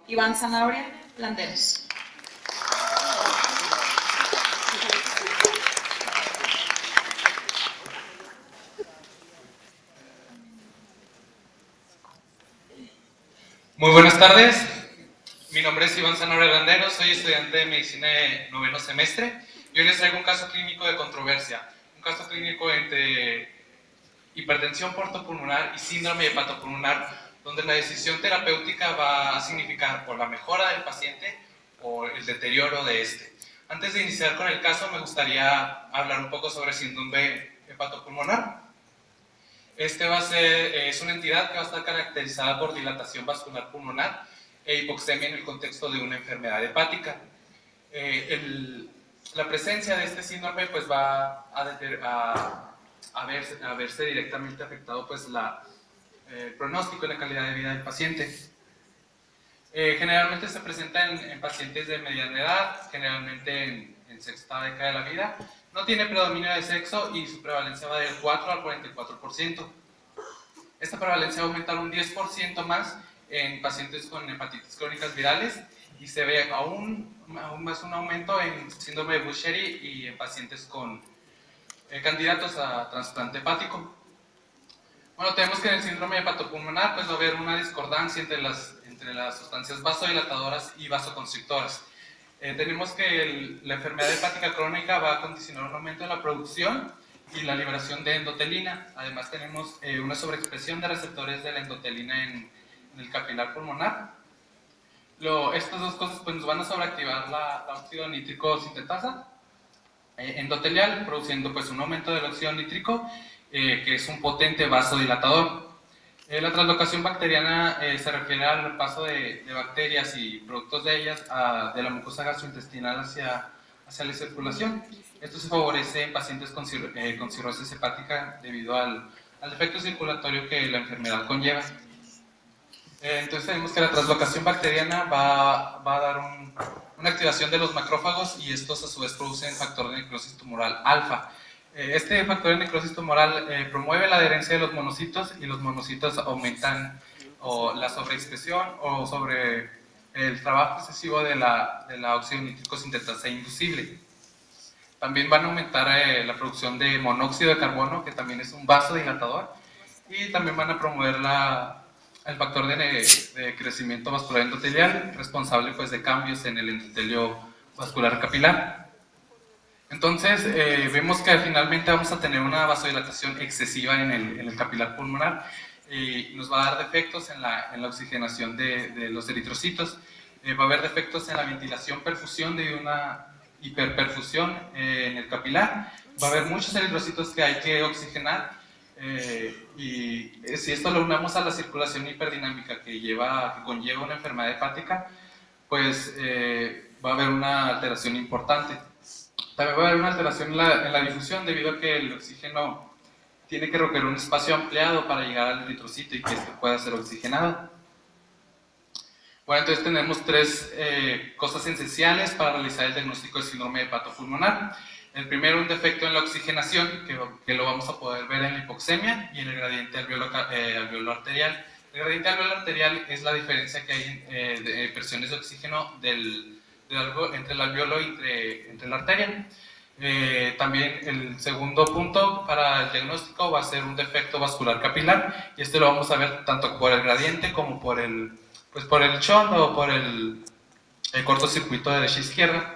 Iván Zanabria Landeros. Muy buenas tardes, mi nombre es Iván Zanabria Landeros, soy estudiante de medicina de 9º semestre y hoy les traigo un caso clínico de controversia, un caso clínico entre hipertensión portopulmonar y síndrome hepatopulmonar, donde la decisión terapéutica va a significar o la mejora del paciente o el deterioro de este. Antes de iniciar con el caso, me gustaría hablar un poco sobre síndrome hepatopulmonar. Es una entidad que va a estar caracterizada por dilatación vascular pulmonar e hipoxemia en el contexto de una enfermedad hepática. La presencia de este síndrome pues, va a verse directamente afectado pues, el pronóstico y la calidad de vida del paciente. Generalmente se presenta en pacientes de mediana edad, generalmente en sexta década de la vida. No tiene predominio de sexo y su prevalencia va del 4 al 44%. Esta prevalencia va a aumentar un 10% más en pacientes con hepatitis crónicas virales y se ve aún más un aumento en síndrome de Busch-Chiari y en pacientes con candidatos a trasplante hepático. Bueno, tenemos que en el síndrome hepatopulmonar pues, va a haber una discordancia entre las sustancias vasodilatadoras y vasoconstrictoras. Tenemos que la enfermedad hepática crónica va a condicionar un aumento en la producción y la liberación de endotelina. Además tenemos una sobreexpresión de receptores de la endotelina en el capilar pulmonar. Estas dos cosas pues, nos van a sobreactivar la óxido nítrico sintetasa endotelial, produciendo pues, un aumento del óxido nítrico que es un potente vasodilatador. La translocación bacteriana se refiere al paso de bacterias y productos de ellas de la mucosa gastrointestinal hacia la circulación. Esto se favorece en pacientes con cirrosis hepática debido al defecto circulatorio que la enfermedad conlleva. Entonces tenemos que la translocación bacteriana va a dar una activación de los macrófagos y estos a su vez producen factor de necrosis tumoral alfa. Este factor de necrosis tumoral promueve la adherencia de los monocitos y los monocitos aumentan la sobreexpresión o sobre el trabajo excesivo de la óxido nítrico sintetasa inducible. También van a aumentar la producción de monóxido de carbono, que también es un vasodilatador, y también van a promover el factor de crecimiento vascular endotelial, responsable pues, de cambios en el endotelio vascular capilar. Entonces, vemos que finalmente vamos a tener una vasodilatación excesiva en el capilar pulmonar y nos va a dar defectos en la oxigenación de los eritrocitos. Va a haber defectos en la ventilación, perfusión de una hiperperfusión en el capilar. Va a haber muchos eritrocitos que hay que oxigenar y si esto lo unamos a la circulación hiperdinámica que conlleva una enfermedad hepática, pues va a haber una alteración importante. También va a haber una alteración en la difusión debido a que el oxígeno tiene que recorrer un espacio ampliado para llegar al eritrocito y que este pueda ser oxigenado. Bueno, entonces tenemos tres cosas esenciales para realizar el diagnóstico de síndrome hepatopulmonar. El primero, un defecto en la oxigenación, que lo vamos a poder ver en la hipoxemia y en el gradiente alveolo arterial. El gradiente alveolo arterial es la diferencia que hay de presiones de oxígeno entre el alveolo y entre la arteria. También el segundo punto para el diagnóstico va a ser un defecto vascular capilar, y este lo vamos a ver tanto por el gradiente como por el shunt o por el cortocircuito de derecha a izquierda.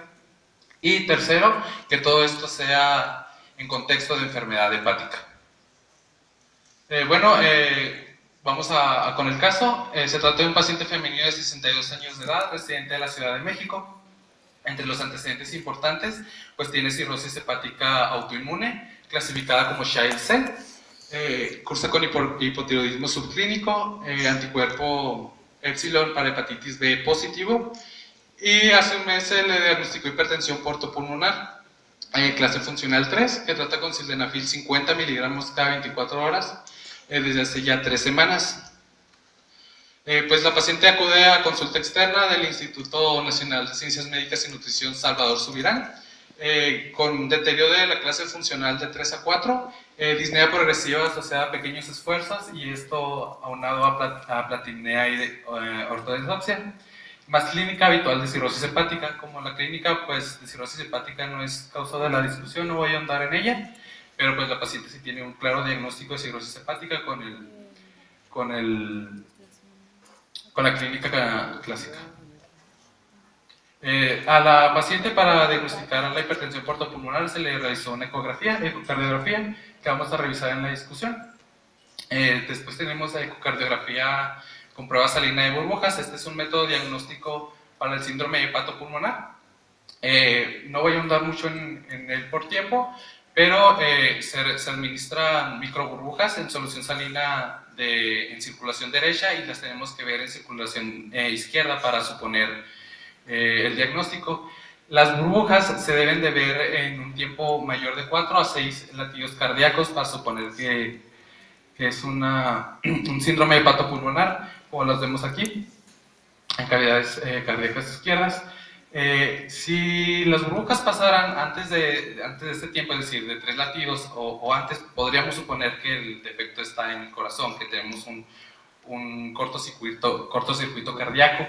Y tercero, que todo esto sea en contexto de enfermedad hepática. Vamos con el caso. Se trata de un paciente femenino de 62 años de edad, residente de la Ciudad de México. Entre los antecedentes importantes, pues tiene cirrosis hepática autoinmune, clasificada como Child-C, cursa con hipotiroidismo subclínico, anticuerpo epsilon para hepatitis B positivo, y hace un mes se le diagnosticó hipertensión portopulmonar, clase funcional 3, que trata con sildenafil 50 miligramos cada 24 horas, desde hace ya 3 semanas. Pues la paciente acude a consulta externa del Instituto Nacional de Ciencias Médicas y Nutrición Salvador Subirán, con deterioro de la clase funcional de 3 a 4, disnea progresiva asociada a pequeños esfuerzos, y esto aunado a platinea y ortodoxia. más clínica habitual de cirrosis hepática. Como la clínica pues, de cirrosis hepática no es causa de la discusión, no voy a andar en ella, pero pues la paciente sí tiene un claro diagnóstico de cirrosis hepática con la clínica clásica. A la paciente para diagnosticar la hipertensión portopulmonar se le realizó una ecocardiografía, que vamos a revisar en la discusión. Después tenemos la ecocardiografía con prueba salina de burbujas. Este es un método diagnóstico para el síndrome hepatopulmonar. No voy a ahondar mucho en él por tiempo, pero se administran microburbujas en solución salina en circulación derecha y las tenemos que ver en circulación izquierda para suponer el diagnóstico. Las burbujas se deben de ver en un tiempo mayor de 4 a 6 latidos cardíacos para suponer que es un síndrome hepatopulmonar, como las vemos aquí, en cavidades cardíacas izquierdas. Si las burbujas pasaran antes de este tiempo, es decir, de 3 latidos o antes, podríamos suponer que el defecto está en el corazón, que tenemos un cortocircuito cardíaco.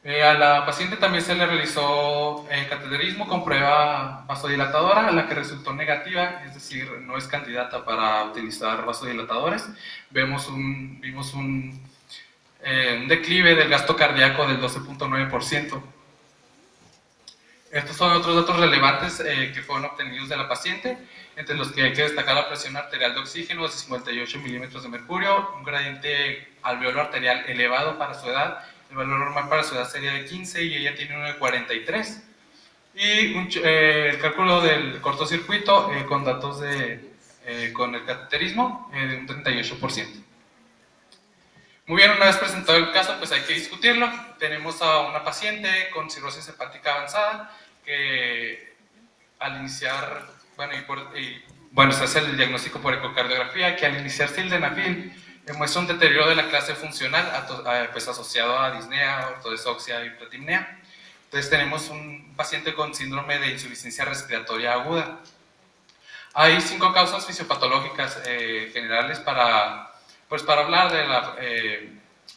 A la paciente también se le realizó cateterismo con prueba vasodilatadora, la que resultó negativa, es decir, no es candidata para utilizar vasodilatadores. Vimos un declive del gasto cardíaco del 12.9%. Estos son otros datos relevantes que fueron obtenidos de la paciente, entre los que hay que destacar la presión arterial de oxígeno de 58 milímetros de mercurio, un gradiente alveolo arterial elevado para su edad. El valor normal para su edad sería de 15 y ella tiene uno de 43. Y el cálculo del cortocircuito con datos con el cateterismo de un 38%. Muy bien, una vez presentado el caso, pues hay que discutirlo. Tenemos a una paciente con cirrosis hepática avanzada que al iniciar, se hace el diagnóstico por ecocardiografía, que al iniciar sildenafil muestra un deterioro de la clase funcional pues asociado a disnea, ortodesoxia y platimnea. Entonces tenemos un paciente con síndrome de insuficiencia respiratoria aguda. Hay 5 causas fisiopatológicas generales para hablar de la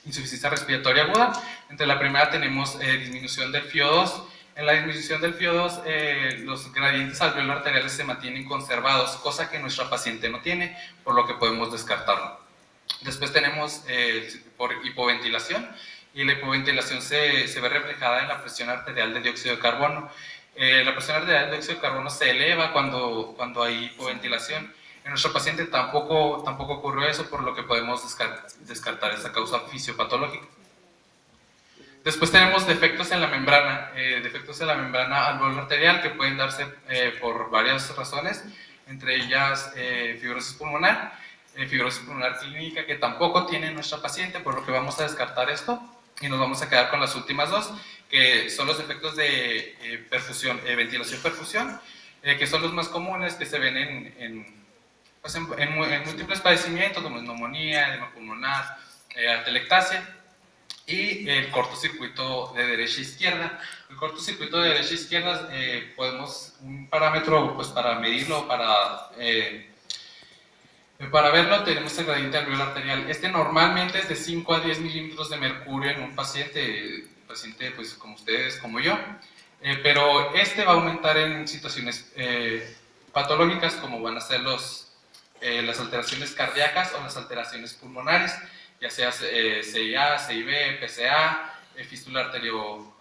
insuficiencia respiratoria aguda. Entre la primera tenemos disminución del FiO2. En la disminución del FiO2 los gradientes alveolo arteriales se mantienen conservados, cosa que nuestra paciente no tiene, por lo que podemos descartarlo. Después tenemos por hipoventilación, y la hipoventilación se ve reflejada en la presión arterial de dióxido de carbono. La presión arterial de dióxido de carbono se eleva cuando hay hipoventilación. En nuestro paciente tampoco ocurrió eso, por lo que podemos descartar esa causa fisiopatológica. Después tenemos defectos en la membrana alveolo arterial, que pueden darse por varias razones, entre ellas fibrosis pulmonar clínica, que tampoco tiene nuestra paciente, por lo que vamos a descartar esto y nos vamos a quedar con las últimas dos, que son los defectos de ventilación-perfusión, que son los más comunes, que se ven en múltiples padecimientos como neumonía, edema pulmonar, atelectasia, y el cortocircuito de derecha a izquierda. El cortocircuito de derecha a izquierda podemos, un parámetro pues, para medirlo, para verlo, tenemos el gradiente alveolo arterial. Este normalmente es de 5 a 10 milímetros de mercurio en un paciente pues como ustedes, como yo, pero este va a aumentar en situaciones patológicas, como van a ser las alteraciones cardíacas o las alteraciones pulmonares, ya sea CIA, CIB, PCA, fístula arterio